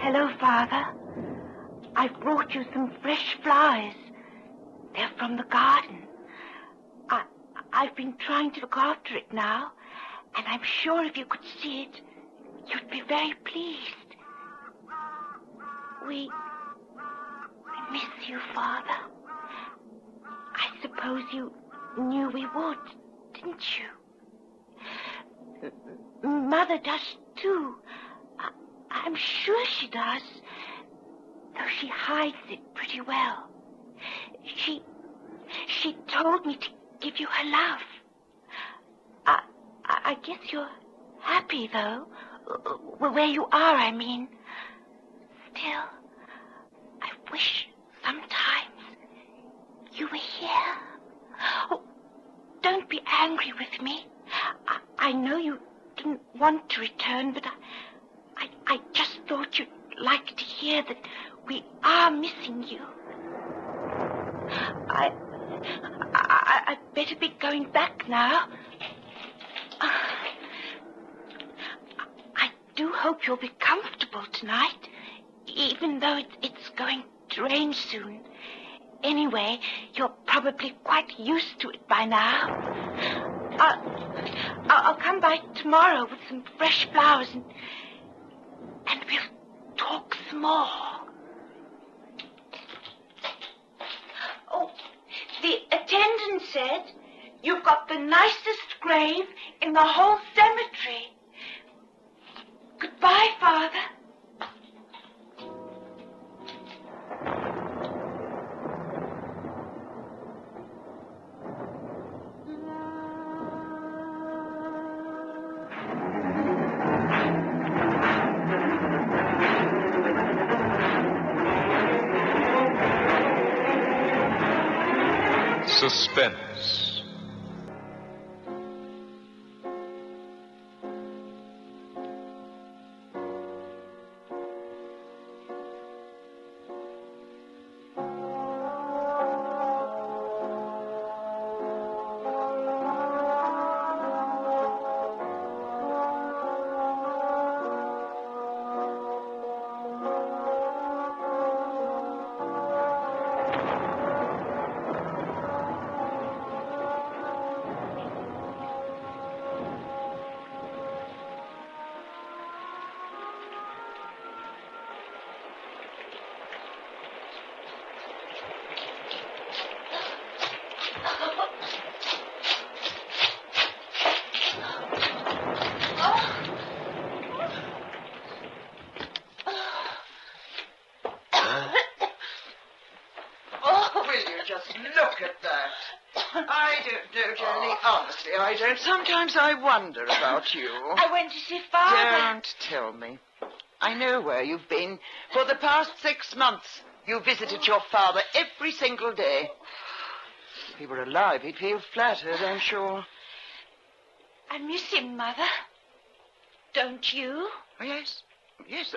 Hello, Father. I've brought you some fresh flowers. They're from the garden. I've been trying to look after it now, and I'm sure if you could see it, you'd be very pleased. We miss you, Father. I suppose you knew we would, didn't you? Mother does, too. I'm sure she does, though she hides it pretty well. She told me to give you her love. I guess you're happy, though, where you are, I mean. Still, I wish sometimes you were here. Oh, don't be angry with me. I know you didn't want to return, but I just thought you'd like to hear that we are missing you. I'd better be going back now. I do hope you'll be comfortable tonight, even though it's going to rain soon. Anyway, you're probably quite used to it by now. I'll come by tomorrow with some fresh flowers and we'll talk some more. Oh, the attendant said you've got the nicest grave in the whole cemetery. Goodbye, Father. Suspense. Honestly, I don't. Sometimes I wonder about you. I went to see Father. Don't tell me. I know where you've been. For the past 6 months, you visited your father every single day. If he were alive, he'd feel flattered, I'm sure. I miss him, Mother. Don't you? Oh, yes. Yes,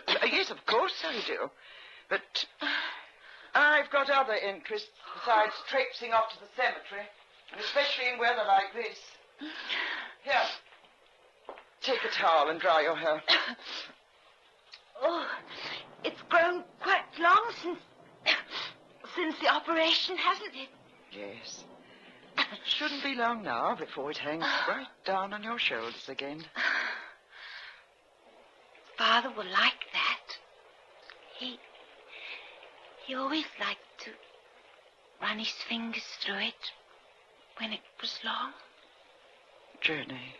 of course I do. But I've got other interests besides traipsing off to the cemetery. And especially in weather like this. Here. Take a towel and dry your hair. Oh, it's grown quite long since the operation, hasn't it? Yes. Shouldn't be long now before it hangs right down on your shoulders again. Father will like that. He always liked to run his fingers through it when it was long. Journey,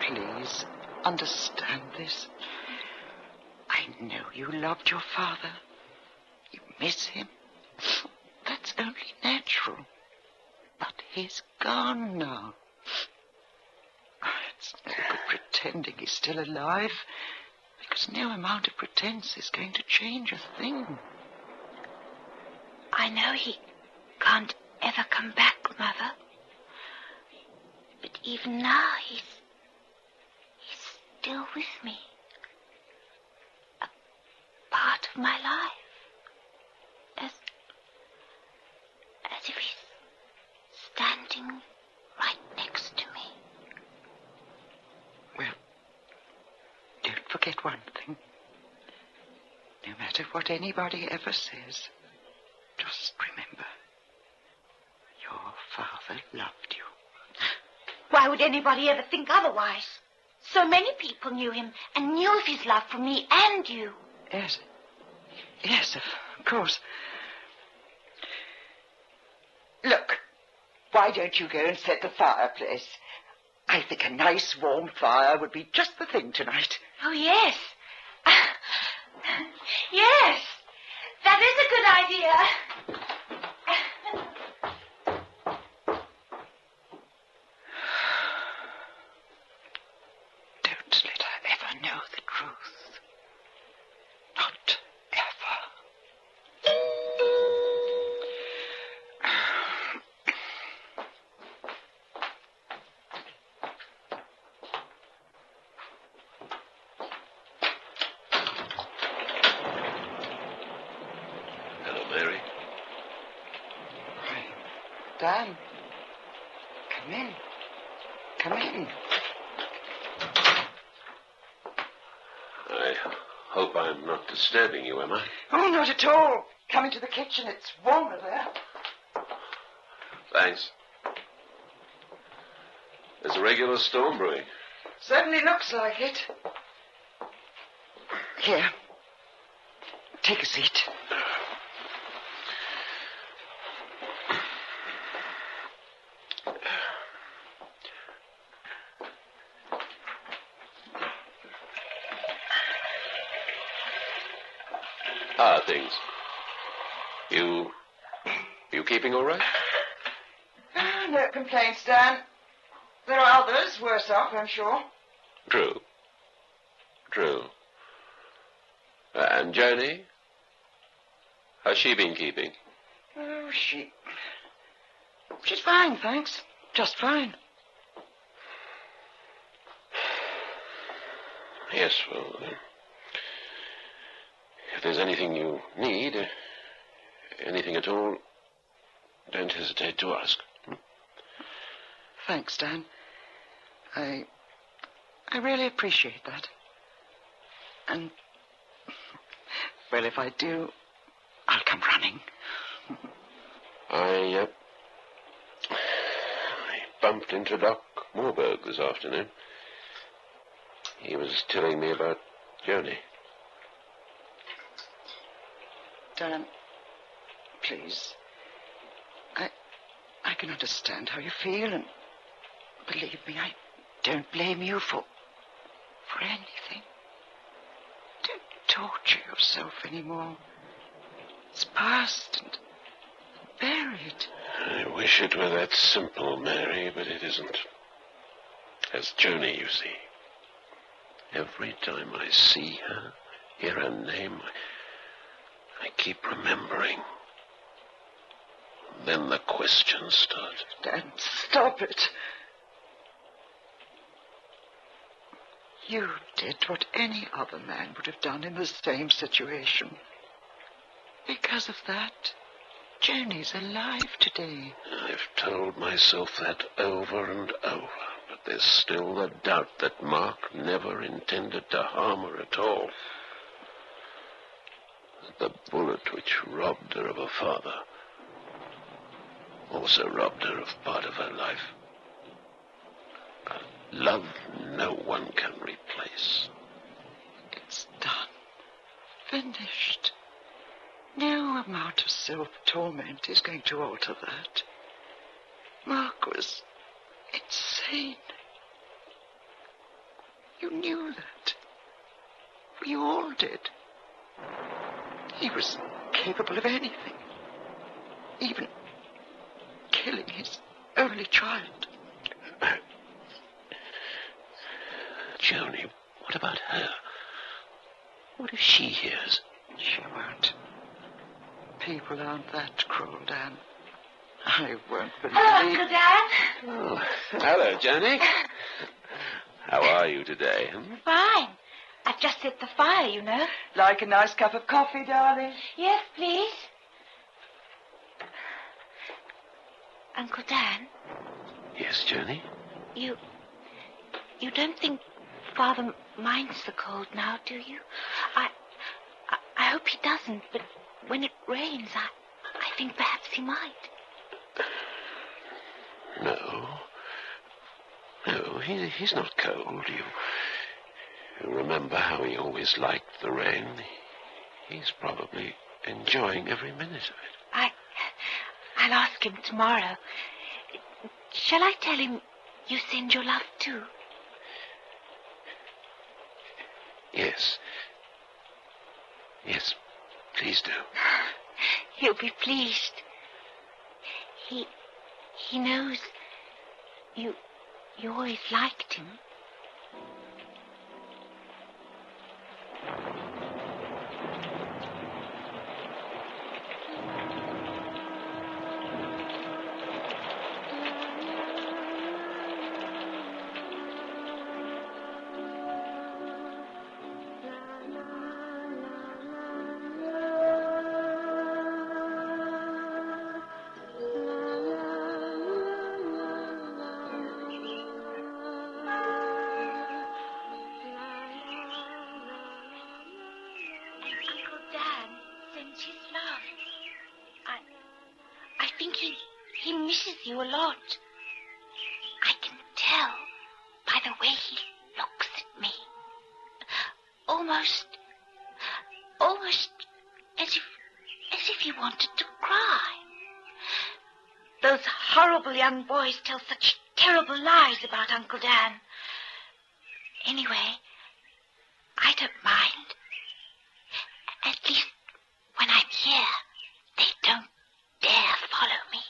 please understand this. I know you loved your father. You miss him. That's only natural. But he's gone now. It's no good pretending he's still alive, because no amount of pretense is going to change a thing. I know he can't ever come back, Mother. But even now, he's still with me. A part of my life. As if he's standing right next to me. Well, don't forget one thing. No matter what anybody ever says, just remember, your father loved you. Why would anybody ever think otherwise? So many people knew him and knew of his love for me and you. Yes. Yes, of course. Look, why don't you go and set the fireplace? I think a nice warm fire would be just the thing tonight. Oh, yes. Yes, that is a good idea. Don't let her ever know the truth. Not ever. Mary. Dan, come in. Come in. I hope I'm not disturbing you, am I? Oh, not at all. Come into the kitchen. It's warmer there. Thanks. There's a regular storm brewing. Certainly looks like it. Here. Take a seat. How are things? You keeping all right? No complaints, Dan. There are others worse off, I'm sure. True. And Joanie? How's she been keeping? Oh, she's fine, thanks. Just fine. Yes, well, if there's anything you need, anything at all, don't hesitate to ask. Thanks, Dan. I really appreciate that. And, well, if I do, I'll come running. I bumped into Doc Morberg this afternoon. He was telling me about Joanie. Dan, please. I can understand how you feel, and believe me, I don't blame you for anything. Don't torture yourself anymore. It's past and buried. I wish it were that simple, Mary, but it isn't. As Joanie, you see. Every time I see her, hear her name, I keep remembering. Then the questions start. Dan, stop it. You did what any other man would have done in the same situation. Because of that, Joanie's alive today. I've told myself that over and over, but there's still the doubt that Mark never intended to harm her at all. The bullet which robbed her of her father also robbed her of part of her life. A love no one can replace. It's done. Finished. No amount of self-torment is going to alter that. Mark was insane. You knew that. We all did. He was capable of anything. Even killing his only child. Joanie, what about her? What if she hears? She won't. People aren't that cruel, Dan. I won't believe... Hello, Uncle Dan. Oh, hello, Joanie. How are you today? Fine. I've just set the fire, you know. Like a nice cup of coffee, darling? Yes, please. Uncle Dan? Yes, Joanie? You don't think Father minds the cold now, do you? I hope he doesn't, but when it rains, I think perhaps he might. No, he's not cold. You remember how he always liked the rain. He's probably enjoying every minute of it. I'll ask him tomorrow. Shall I tell him you send your love too? Yes, please do. He'll be pleased. He knows you always liked him. He misses you a lot. I can tell by the way he looks at me. Almost as if he wanted to cry. Those horrible young boys tell such terrible lies about Uncle Dan. Anyway, I don't mind. At least when I'm here, they don't dare follow me.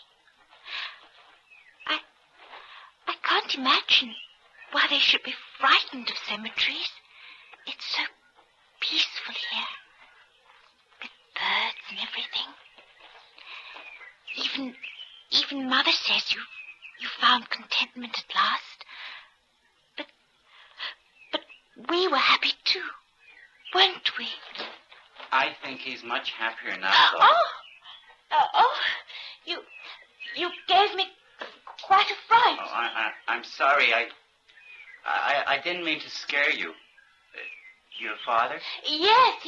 I can't imagine why they should be frightened of cemeteries. It's so peaceful here, with birds and everything. Even Mother says you found contentment at last. But we were happy too, weren't we? I think he's much happier now. You gave me quite a fright. Oh, I'm sorry. I didn't mean to scare you. Your father? Yes,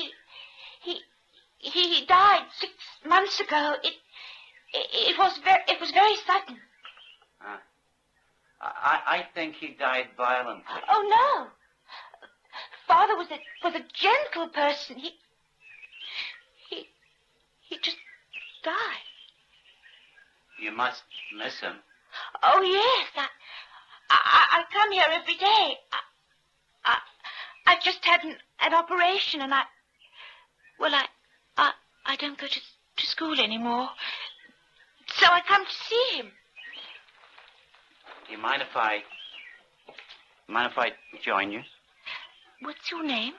he died 6 months ago. It was very sudden. I think he died violently. Oh no, Father was a gentle person. He just died. You must miss him. Oh yes, I come here every day. I just had an operation, and I don't go to school anymore. So I come to see him. Do you mind if I join you? What's your name?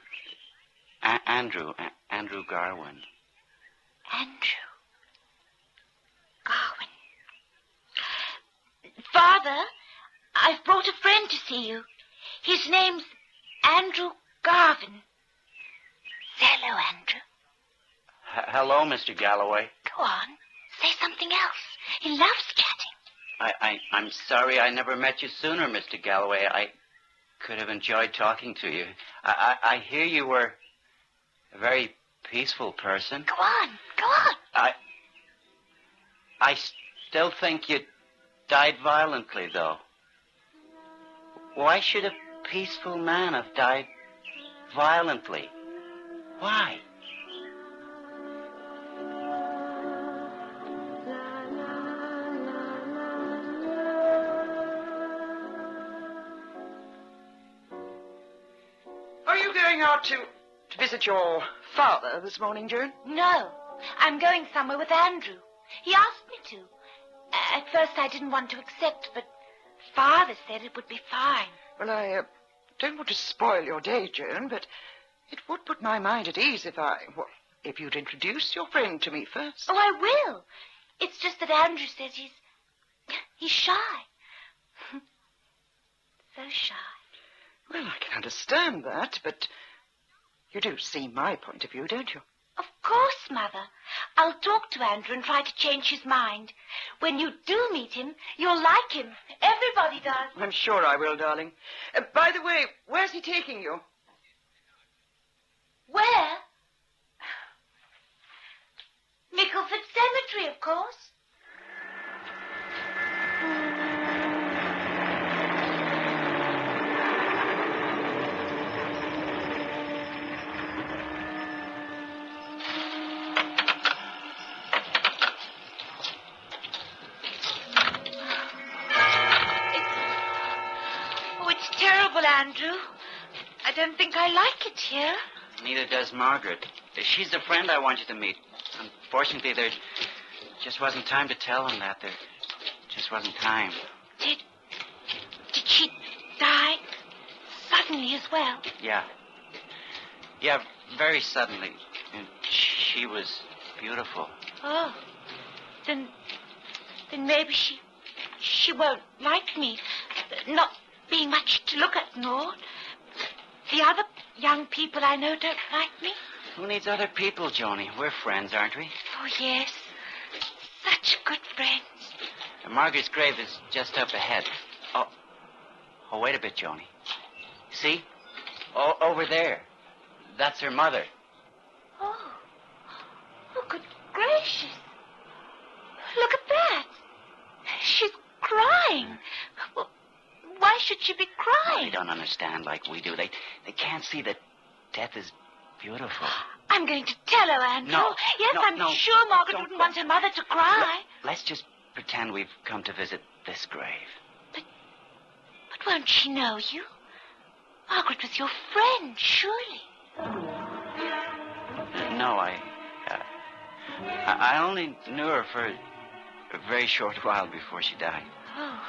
Andrew Garwin. Andrew Garwin. Father, I've brought a friend to see you. His name's Andrew Garvin. Hello, Andrew. Hello, Mr. Galloway. Go on. Say something else. He loves chatting. I'm sorry I never met you sooner, Mr. Galloway. I could have enjoyed talking to you. I hear you were a very peaceful person. Go on. I still think you died violently, though. Why should a peaceful man have died violently? Why? Are you going out to visit your father this morning, Joan? No, I'm going somewhere with Andrew. He asked me to. At first I didn't want to accept, but Father said it would be fine. Well, I don't want to spoil your day, Joan, but it would put my mind at ease if you'd introduce your friend to me first. Oh, I will. It's just that Andrew says he's shy. So shy. Well, I can understand that, but you do see my point of view, don't you? Of course, Mother. I'll talk to Andrew and try to change his mind. When you do meet him, you'll like him. Everybody does. I'm sure I will, darling. By the way, where's he taking you? Where? course. It's terrible, Andrew. I don't think I like it here. Neither does Margaret. She's the friend I want you to meet. Unfortunately, there just wasn't time to tell him that. There just wasn't time. Did she die suddenly as well? Yeah. Yeah, very suddenly. And she was beautiful. Oh. Then maybe she won't like me. Not being much to look at and all. The other young people I know don't like me. Who needs other people, Joni? We're friends, aren't we? Oh, yes. Such good friends. Margaret's grave is just up ahead. Oh, wait a bit, Joni. See? Over there. That's her mother. Oh, good gracious. Look at that. She's crying. Well, why should she be crying? They don't understand like we do. They can't see that death is beautiful. I'm going to tell her, Andrew. No. Yes, no, I'm no, sure Margaret wouldn't want her mother to cry. Let's just pretend we've come to visit this grave. But won't she know you? Margaret was your friend, surely. No, I only knew her for a very short while before she died. Oh,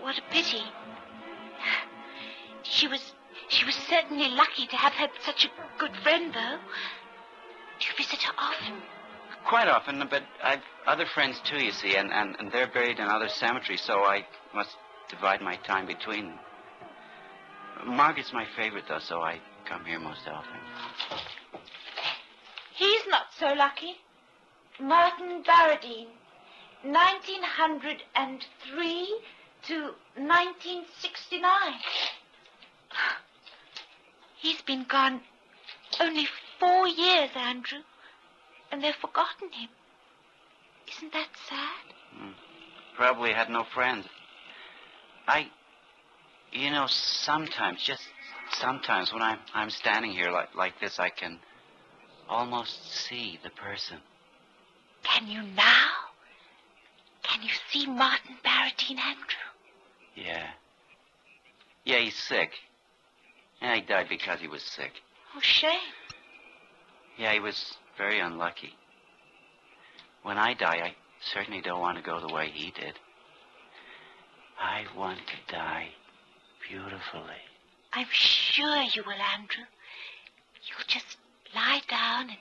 what a pity. She was certainly lucky to have had such a good friend, though. Do you visit her often? Quite often, but I've other friends, too, you see, and they're buried in other cemeteries, so I must divide my time between them. Margaret's my favorite, though, so I come here most often. He's not so lucky. Martin Barradine, 1903 to 1969. He's been gone only 4 years, Andrew, and they've forgotten him. Isn't that sad? Probably had no friends. Sometimes, just sometimes when I'm standing here like this, I can almost see the person. Can you now? Can you see Martin Barradine, Andrew? Yeah. Yeah, he's sick. Yeah, he died because he was sick. Oh, shame. Yeah, he was very unlucky. When I die, I certainly don't want to go the way he did. I want to die beautifully. I'm sure you will, Andrew. You'll just lie down and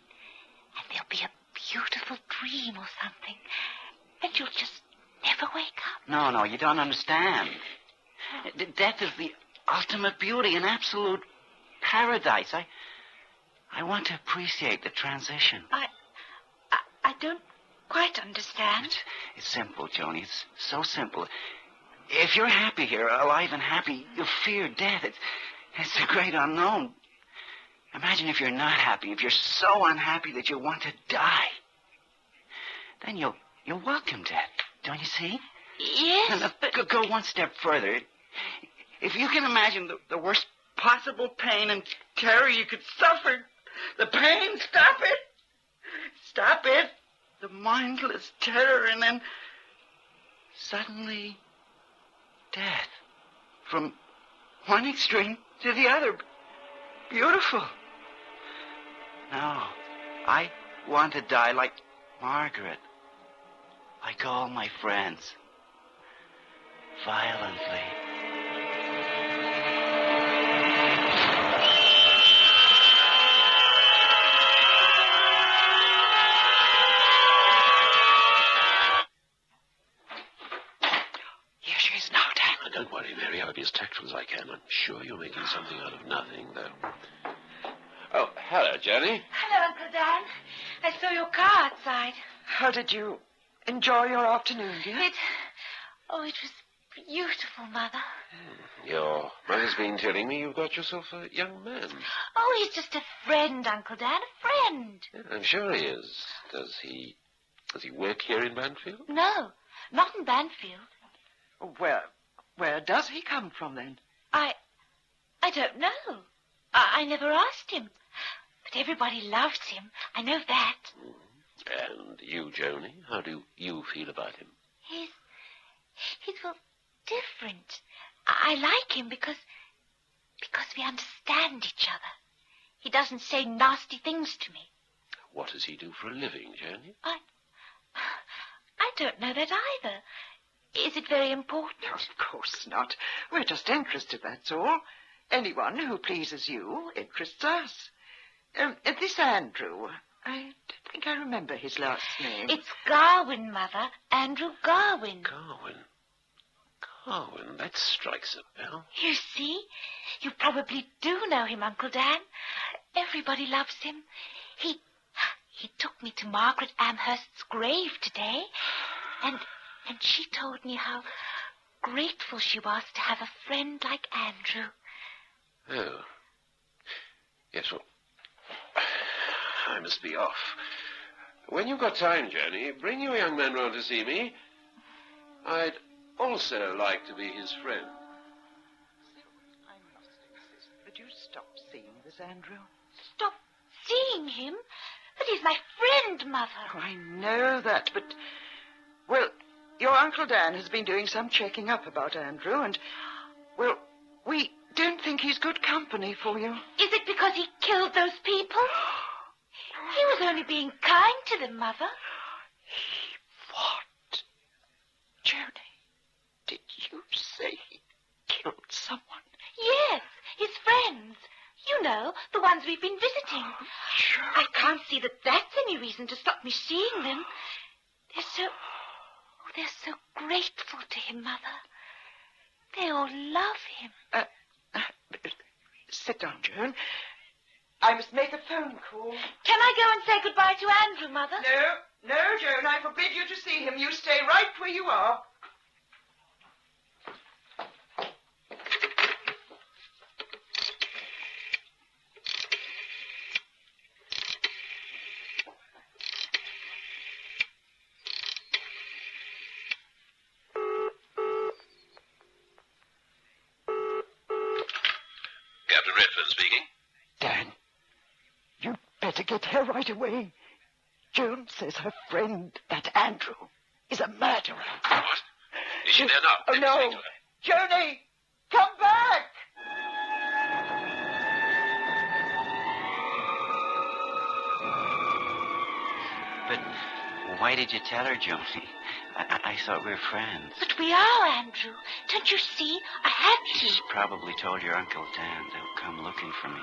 there'll be a beautiful dream or something. And you'll just never wake up. No, you don't understand. Death is the ultimate beauty, an absolute paradise. I want to appreciate the transition. I don't quite understand. It's simple, Joni. It's so simple. If you're happy here, alive and happy, you fear death. It's the great unknown. Imagine if you're not happy, if you're so unhappy that you want to die. Then you'll welcome death, don't you see? Yes, but... Go one step further. If you can imagine the worst possible pain and terror you could suffer, the pain, stop it. Stop it. The mindless terror, and then suddenly death. From one extreme to the other. Beautiful. No, I want to die like Margaret. Like all my friends. Violently. Here she is now, Dan. Don't worry, Mary. I'll be as tactful as I can. I'm sure you're making something out of nothing, though. Oh, hello, Johnny. Hello, Uncle Dan. I saw your car outside. How did you enjoy your afternoon, dear? It was beautiful, Mother. Your mother's been telling me you've got yourself a young man. Oh, he's just a friend, Uncle Dan, a friend. Yeah, I'm sure he is. Does he Does he work here in Banfield? No, not in Banfield. Where does he come from, then? I don't know. I never asked him. But everybody loves him. I know that. And you, Joni, how do you feel about him? He's well, different. I like him because we understand each other. He doesn't say nasty things to me. What does he do for a living, Joni? I don't know that either. Is it very important? No, of course not. We're just interested, that's all. Anyone who pleases you interests us. This Andrew, I don't think I remember his last name. It's Garwin, Mother. Andrew Garwin. Garwin, that strikes a bell. You see? You probably do know him, Uncle Dan. Everybody loves him. He took me to Margaret Amherst's grave today, and she told me how grateful she was to have a friend like Andrew. Oh. Yes, well, I must be off. When you've got time, Joni, bring your young man round to see me. I'd also like to be his friend. I must insist that you stop seeing this Andrew. Stop seeing him? But he's my friend, Mother. Oh, I know that, but... Well, your Uncle Dan has been doing some checking up about Andrew, and... Well, we don't think he's good company for you. Is it because he killed those people? He was only being kind to them, Mother. What? Joni, did you say he killed someone? Yes, his friends. You know, the ones we've been visiting. Sure. I can't see that that's any reason to stop me seeing them. They're so grateful to him, Mother. They all love him. Sit down, Joan. I must make a phone call. Can I go and say goodbye to Andrew, Mother? No, Joan, I forbid you to see him. You stay right where you are. Captain Redford speaking. Dan, you'd better get here right away. Joan says her friend, that Andrew, is a murderer. What? Is she there now? Oh, no. Joni, come back! But why did you tell her, Joni? I thought we were friends. But we are, Andrew. Don't you see? I had to. She's probably told your Uncle Dan they'll come looking for me.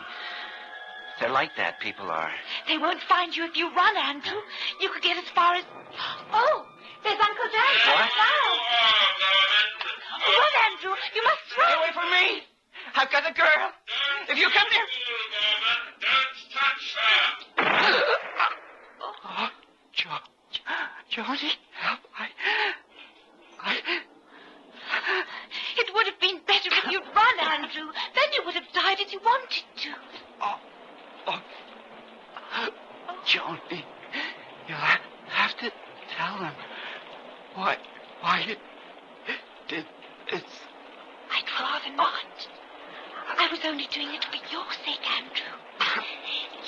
They're like that, people are. They won't find you if you run, Andrew. You could get as far as... Oh, there's Uncle Dan. What? Now. Run, Andrew. You must run. Stay away from me. I've got a girl. If you come near... Don't touch her. Oh, Johnny, help. It would have been better if you'd run, Andrew. Then you would have died as you wanted to. Johnny, you'll have to tell them why you did this. I'd rather not. I was only doing it for your sake, Andrew.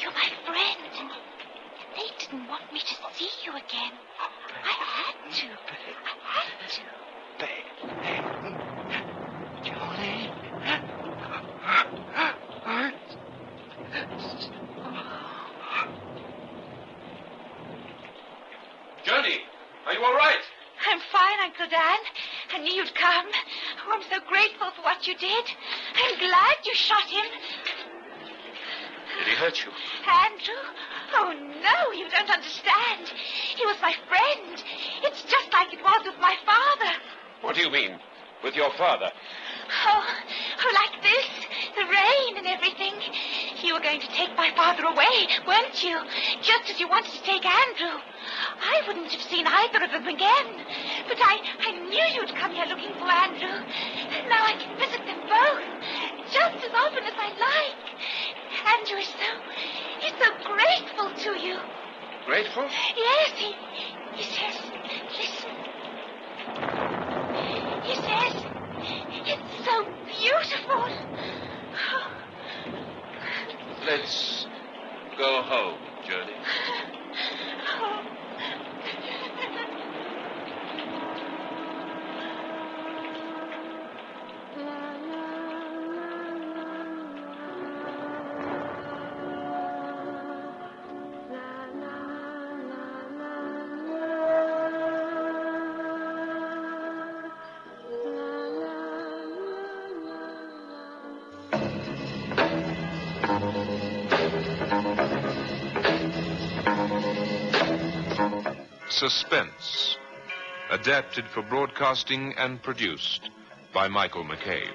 You're my friend, and they didn't want me to see you again. I had to. Johnny. Joni, are you all right? I'm fine, Uncle Dan. I knew you'd come. Oh, I'm so grateful for what you did. I'm glad you shot him. Did he hurt you? Andrew? Oh, no, you don't understand. He was my friend. It's just like it was with my father. What do you mean, with your father? Oh, like this. The rain and everything. You were going to take my father away, weren't you? Just as you wanted to take Andrew. I wouldn't have seen either of them again. But I knew you'd come here looking for Andrew. Now I can visit them both, just as often as I like. Andrew is so grateful to you. Grateful? Yes, he says, listen. He says, it's so beautiful. Let's go home, Johnny. Suspense, adapted for broadcasting and produced by Michael McCabe.